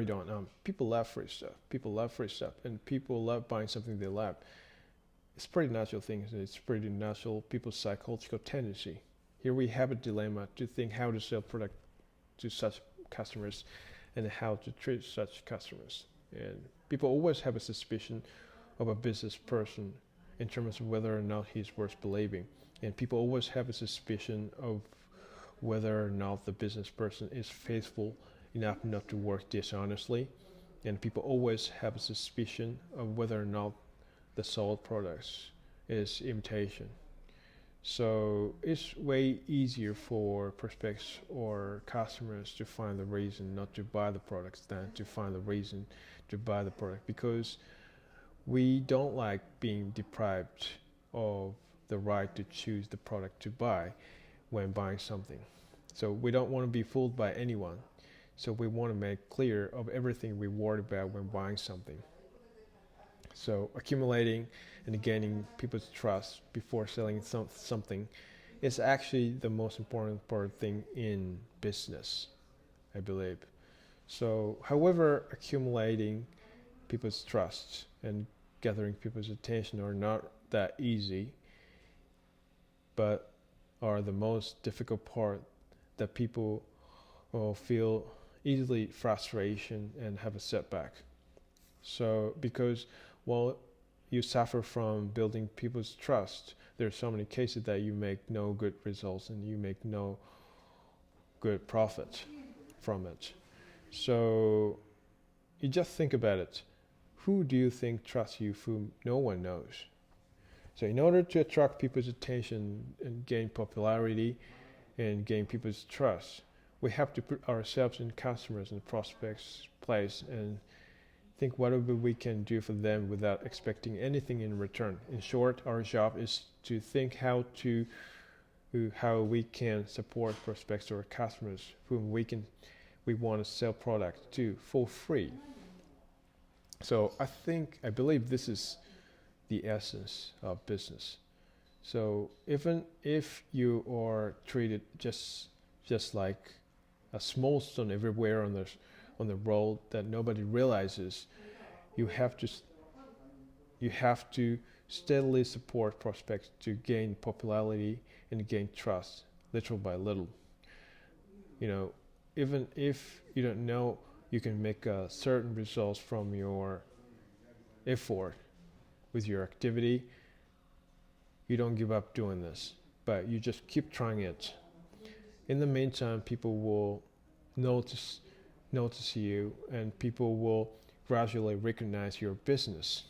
carried on. People love free stuff. People love free stuff, and people love buying something they love. It's pretty natural thing. It's pretty natural people's psychological tendency. Here we have a dilemma to think how to sell product to such customers and how to treat such customers. And people always have a suspicion of a business person in terms of whether or not he's worth believing. And people always have a suspicion of whether or not the business person is faithful enough not to work dishonestly. And people always have a suspicion of whether or not the sold products is imitation. So it's way easier for prospects or customers to find the reason not to buy the products than to find the reason to buy the product, because we don't like being deprived of the right to choose the product to buy when buying something. So we don't want to be fooled by anyone. So we want to make clear of everything we worry about when buying something. So accumulating and gaining people's trust before selling something is actually the most important thing in business, I believe. So however, accumulating people's trust and gathering people's attention are not that easy, but are the most difficult part that people will feel easily frustration and have a setback. So because while you suffer from building people's trust, there are so many cases that you make no good results and you make no good profit from it. So you just think about it. Who do you think trusts you whom no one knows? So in order to attract people's attention and gain popularity and gain people's trust, we have to put ourselves in customers and prospects' place and think whatever we can do for them without expecting anything in return. In short, our job is to think how we can support prospects or customers whom we want to sell product to for free. So I believe this is the essence of business. So even if you are treated just like a small stone everywhere on the road that nobody realizes, you have to steadily support prospects to gain popularity and gain trust, little by little. Even if you don't know you can make certain results from your effort with your activity, you don't give up doing this, but you just keep trying it. In the meantime, people will notice you, and people will gradually recognize your business.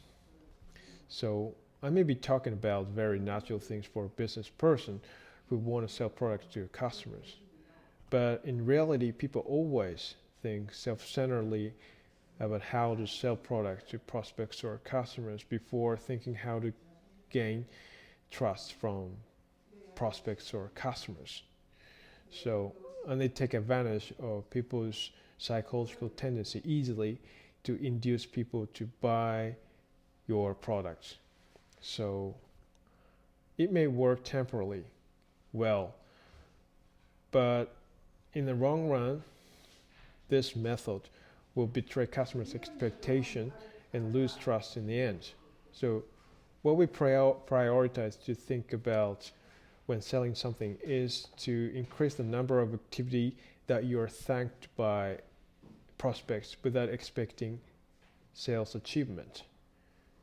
So I may be talking about very natural things for a business person who want to sell products to customers, but in reality, people always think self-centeredly about how to sell products to prospects or customers before thinking how to gain trust from prospects or customers. So, and they take advantage of people's psychological tendency easily to induce people to buy your products. So it may work temporarily well, but in the long run, this method will betray customers' expectation and lose trust in the end. So what we prioritize to think about when selling something is to increase the number of activity that you are thanked by prospects without expecting sales achievement.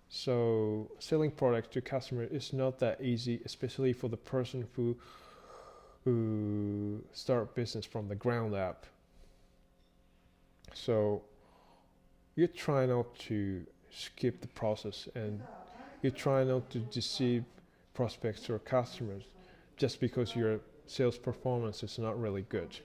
So selling products to customers is not that easy, especially for the person who start business from the ground up. So you try not to skip the process, and you try not to deceive prospects or customers just because your sales performance is not really good.